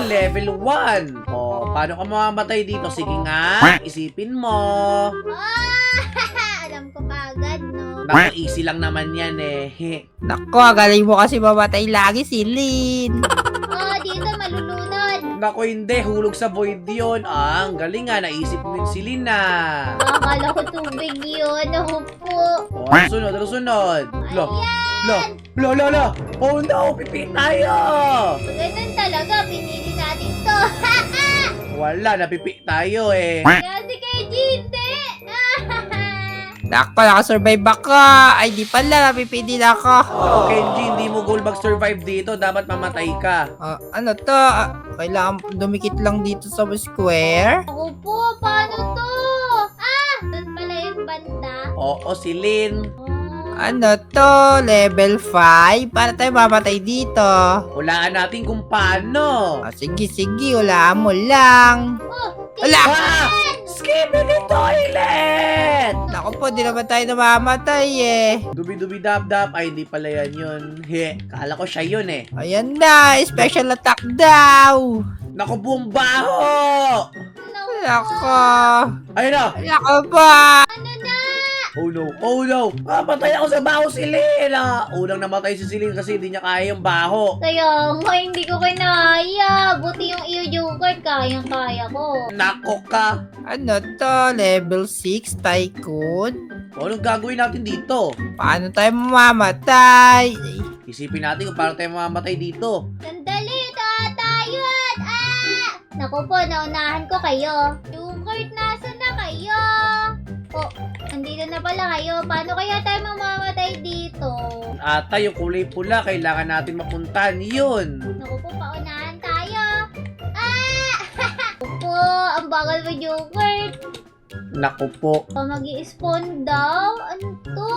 Silin, level 1. O, paano ka mamamatay dito? Sige nga, isipin mo. Alam ko kagad, no? Naku, easy lang naman yan eh. Nako, galing mo kasi mamatay lagi si Lin. Dito malulunod. Naku, hindi. Hulog sa void yun. Ang galing nga. Naisip mo yun si Lina. Akala ko tubig yun. Ako po. O, ano sunod? Ano sunod? Lo. Oh no, pipi tayo. Ganun talaga. Pinili natin to. Wala, napipi tayo eh. Kaya si KG hindi. Nako, nakasurvive ako. Ay, di pala, napipili na ako. Oh, Kenji, hindi mo goal mag-survive dito. Dapat mamatay ka. Ano to? Kailangan dumikit lang dito sa square? Ako po. Paano to? Doon pala yung banda. Oo, si Lin. Ano to? Level 5? Para tayo mamatay dito. Hulaan natin kung paano. Sige, hulaan mo lang. Wala! Skibidi toilet! Naku po, di naman tayo namamatay eh. Dubi-dubi-dap-dap. Ay, hindi pala yan yun. Kala ko siya yun eh. Ayan na, special attack daw. Naku, buong baho! Nako. Ayun na! Nako pa. Oh no! Patay ako sa baho si Lin! Unang namatay si Silin kasi hindi niya kaya yung baho. Kaya nga, hindi ko kinaya. Buti yung iyo yogurt, kayang-kaya ko. Nako ka! Ano to? Level 6 tycoon? Anong gagawin natin dito? Paano tayo mamamatay? Isipin natin kung paano tayo mamamatay dito. Sandali, tayo! Naku po, naunahan ko kayo. Yogurt, nasa na kayo? Andito na pala kayo. Paano kaya tayo mamamatay dito? Ata, yung kulay pula, kailangan natin mapuntahan yun. Naku po, paunahan tayo. Naku po, ang bagal mo yogurt. Naku po. Mag-i-spawn daw? Ano to?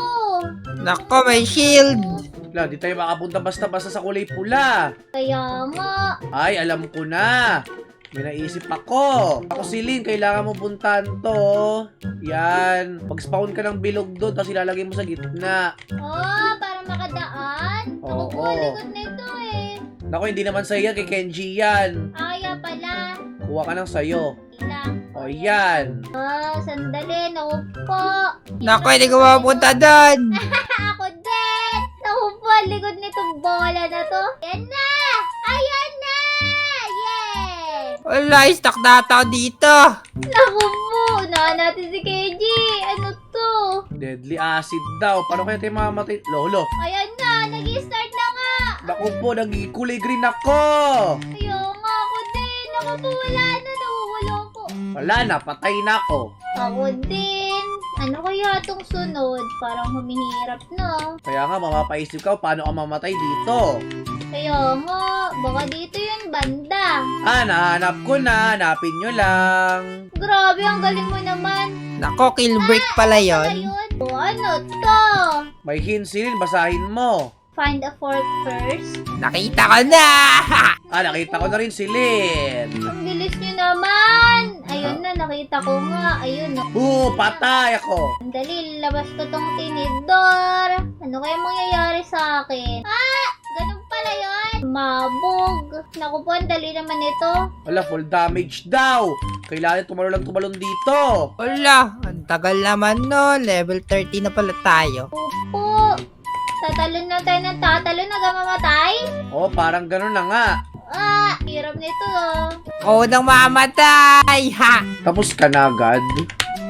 Nako, may shield. Wala, di tayo makapunta basta-basta sa kulay pula. Kaya nga. Ay, alam ko na. May naisip ako. Ako si Lin, kailangan mo puntahan to. Yan. Mag-spawn ka ng bilog doon, tapos ilalagay mo sa gitna. Para makadaan? Naku po, Oo. likod nito eh. Naku, hindi naman sa'yo yan, kay Kenji yan. Kaya pala. Kuha ka ng sayo. Ilang. O, yan. Sandali. Naku po. Nako, hindi ko mapunta doon. Ako din. Naku po, likod nitong bola na to. Ayan na! Ayan na! Yeah! Wala, stuck na ako dito. Naku po, unahan natin si KG. Ano to? Deadly acid daw. Paano kaya tayo mamamatay? Lolo. Ayan na, nag-start na nga. Naku po, nagkulay green ako. Ayaw nga ako din. Naku po, wala na. Nawawala ko. Wala na, patay na ako. Ako din. Ano kaya itong sunod? Parang humihirap na. Kaya nga, mapapaisip ka paano ka mamatay dito. Kaya nga, baka dito yung banda. Nahanap ko na. Hanapin nyo lang. Grabe, ang galing mo naman. Nako, kill break pala Pala yon. yun. Ano to? May hint, Silin. Basahin mo. Find a fork first. Nakita ko na. Nakita ko na rin si Lin. Ang bilis nyo naman. Ayun na, nakita ko nga. Ayun na. Patay ako. Dali, labas ko tong tinidor. Ano kaya mangyayari sa akin? Ganun pala yun. Mabog. Naku po, ang dali naman ito. Wala, full damage daw. Kailangan tumalon dito. Wala, ang tagal naman no. Level 30 na pala tayo. Opo. Tatalon na tayo ng tatalon. Nagamamatay? Parang ganun na nga. Hirap nito. Ako nang mamatay. Ha! Tapos ka na agad.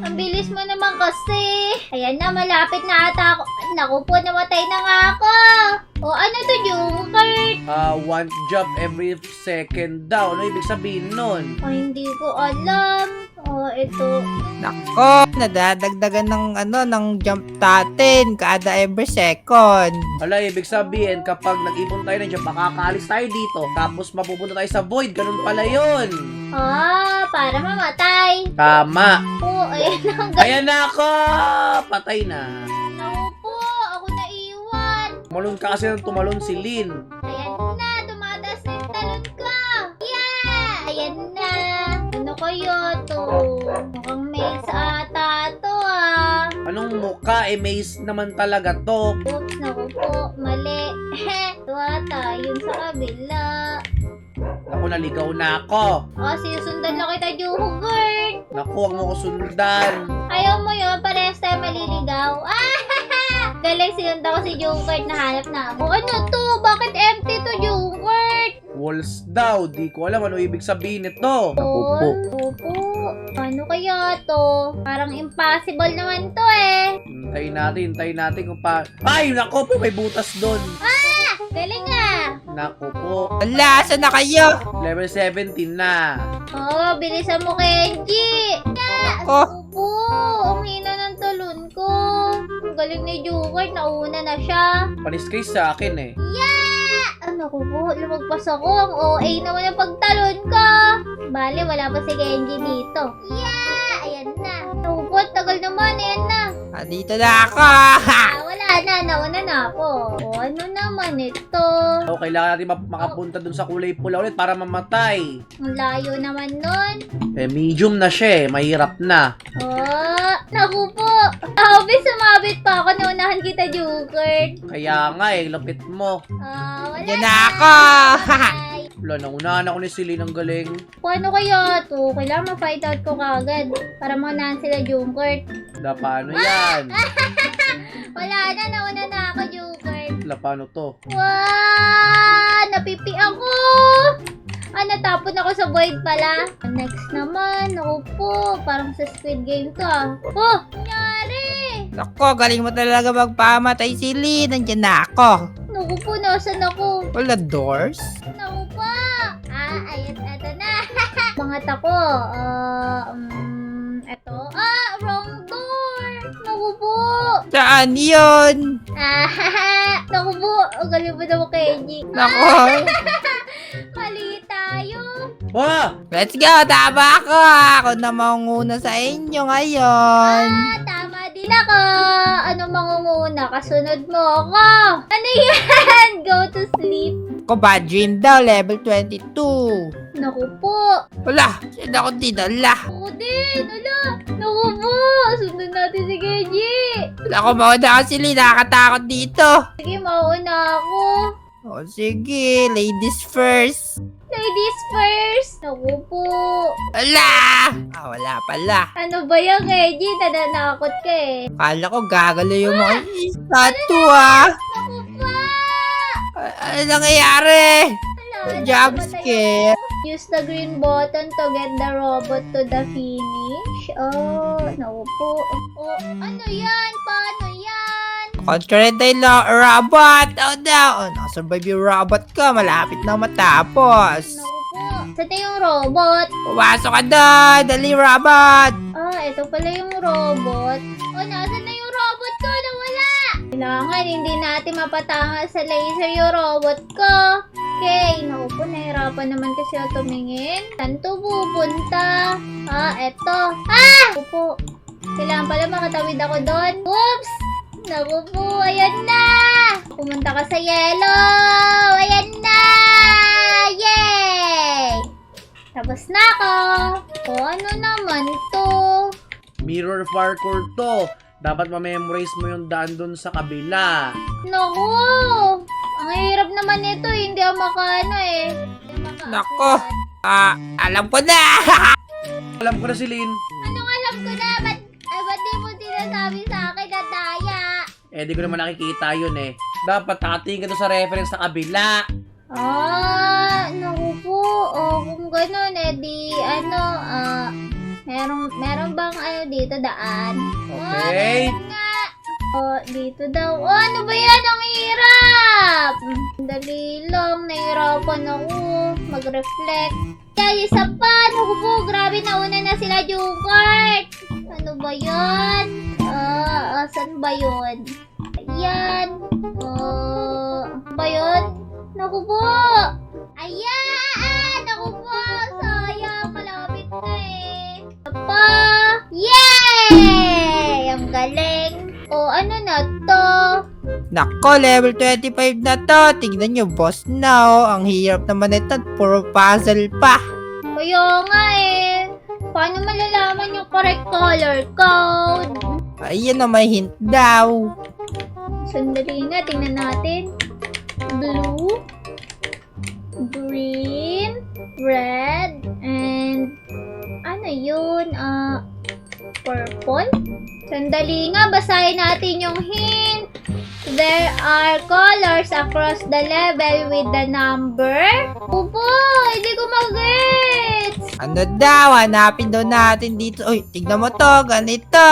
Ang bilis mo naman kasi. Ayan na, malapit na ata ako. Naku po, namatay na nga ako. Ano to, Jungkert? One jump every second daw. Ano ibig sabihin nun? Hindi ko alam. Ito. Nako, nadadagdagan ng jump natin kada every second. Wala, ibig sabihin, kapag nag-ipon tayo ng jump, makakaalis tayo dito. Tapos mapupunta tayo sa void. Ganun pala yun. Para mamatay. Tama. Ayan ang Ayan na ako! Patay na. Naku po, ako naiwan. Tumalon ka kasi nang tumalon si Lin. Ayan na, tumataas na yung talon ko. Yeah! Ayan na. Ano kayo to? Mukhang maze ata to Anong mukha? Maze naman talaga to. Oops, naku po, mali. Ito ata, yun sa kabila. Ako, naligaw na ako. Sinusundan lang kita, Jungkook. Naku, huwag mo ko sundan. Ayaw mo yun, parehas tayo maliligaw. Galing, sinundan ko si Jungkook, nahanap na ako. Ano to? Bakit empty to, Jungkook? Walls daw. Di ko alam ano ibig sabihin nito. Naku po. Opo. Ano kaya to? Parang impossible naman to eh. Hintayin natin kung pa... Ay, naku po, may butas doon. Galing ah. Naku po. Wala, saan na kayo? Level 17 na. Bilisan mo, Kenji. Ako. Opo, ang hina ng talon ko. Ang galing ni Jungkook, nauna na siya. Panis kayo sa akin eh. Naku po, lumagpas ako. Ang OA naman ang pagtalon ko. Bale, wala pa si Kenji dito. Ayan na. Naku po, tagal naman. Ayan na. Dito na ako. Wala na. Nauna na ako. Ano naman ito? So, kailangan natin makapunta dun sa kulay pula ulit para mamatay. Ang layo naman nun. Medium na siya eh. Mahirap na. Naku po. Sumabit pa ako. Naunahan kita, Jungkook. Kaya nga eh, lapit mo. Wala Yan na ako. Bye. Wala, naunahan ako ni Celine, ang galing. Paano kaya to? Kailangan ma-fight out ko kagad para maunahan sila Jungkook. Wala, paano yan? Wala na, nauna na ako, Jungkook. Wala, paano to? Napipi ako! Natapon ako sa void pala. Next naman, ako po, parang sa Squid Game ka. Nangyari! Nako, galing mo talaga magpamatay si Lee. Nandiyan na ako. Naku po, nasan ako? Wala doors? Naku po! Ayun, eto na. Mga tako, eto. Wrong door! Naku po! Saan yun? Naku po, ang galing mo naman, Kenji. Nako. Mali tayo. Let's go, tama ako. Ako na manguna sa inyo ngayon. Tama din ako. Ano mangunguna? Kasunod mo ako. Ano yan? Go to sleep. Ako bad dream daw, level 22. Naku po. Wala, saan ako dinala? Ako din. Naku po. Sundan natin si Kenji. Wala ko mauna kasi Lee, nakakatakot dito. Sige, mauna ako. O sige, ladies first. Ladies first. Naku po. Wala! Wala pala. Ano ba yan, Kenji? Nananakot ka eh. Kala ko gagalo yung mga statue. Naku po. Ano nangyayari? Wala, Jump namatay scare. ako. Use the green button to get the robot to the finish. Naku po. Ano yan? Paano yan? Conquer the robot. Oh no. Nakasurvive yung robot ko. Malapit na matapos. Naku po. Saan na yung robot? Pumasok ka doon. Dali, robot. Ito pala yung robot. Nasaan na yung robot ko? Nawala! Kailangan hindi natin mapatanga sa laser yung robot ko. Okay, naku po, nahirapan naman kasi ako tumingin. Saan to pupunta? Eto. Naku po. Kailangan pala makatawid ako doon. Oops! Naku po, ayan na! Pumunta ka sa yellow! Ayan na! Yay! Tapos na ako! Ano naman to? Mirror parkour to. Dapat ma-memorize mo yung daan dun sa kabila. Naku! Ang hirap naman ito, hindi ako makaano eh. Nako. Alam ko na. Alam ko na, Celine. Anong alam ko na? Ba't di mo sinasabi sa akin na daya? Di ko naman nakikita yun eh. Dapat nakatingin ka doon sa reference sa kabila. Naku po. Kung ganun meron bang dito daan? Okay. Meron nga. Dito daw. Ano ba yan? Ang hirap! Dali lang. Nahirapan ako. Mag-reflect. Kaya isa pa. Naku po. Grabe, nauna na sila, Jungkook. Ano ba yan? Saan ba yun? Ayan. Ba yun? Naku po! Ayan! Naku po! Sayang! Malapit na eh. Pa! Yay! Ang galing! Ano na to? Nako, level 25 na to. Tignan nyo, boss na. Ang hirap naman ito. Puro puzzle pa. Kaya nga eh. Paano malalaman yung correct color code? Ayan na, may hint daw. Sandali nga, tingnan natin. Blue, green, red, and ano yun? Purple? Sandali nga, basahin natin yung hint. There are colors across the level with the number. Opo, hindi ko mag-gets. Ano daw? Hanapin daw natin dito. Uy, tignan mo to. Ganito.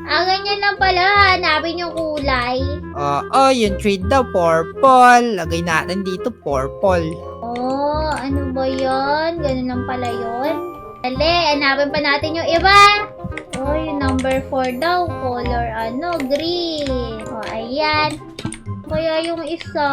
Ganyan lang pala. Hanapin yung kulay. Oo, yung tree daw, purple. Lagay natin dito, purple. Oh, ano ba yun? Ganun lang pala yun. Dali, hanapin pa natin yung iba. Oh, yung number 4 daw. Color, green. Oh, ayan. Kaya yung isa.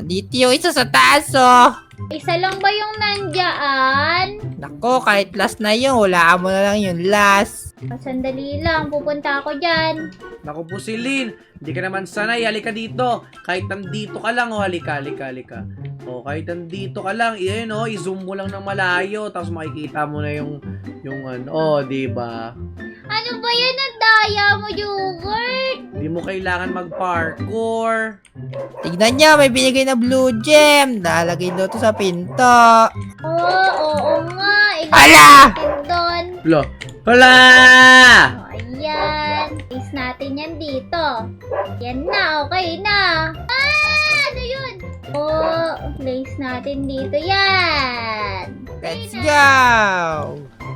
Dito yung isa sa taas, oh. Isa lang ba yung nandyan? Nako, kahit last na yun, hulaan mo na lang yung last. Sandali lang, pupunta ako dyan. Naku po si Lynn, hindi ka naman sanay, halika dito. Kahit nandito ka lang, halika. Kahit nandito ka lang, i-zoom mo lang ng malayo, tapos makikita mo na yung di ba? Ano ba yan ang daya mo, Jugert? Hindi mo kailangan mag-parkour. Tignan niya, may binigay na blue gem. Nalagay daw to sa pinto. Oo nga. Ala! Doon. Hala! Ayan. Place natin yan dito. Yan na, okay na. Ano yun? Place natin dito yan. Let's go!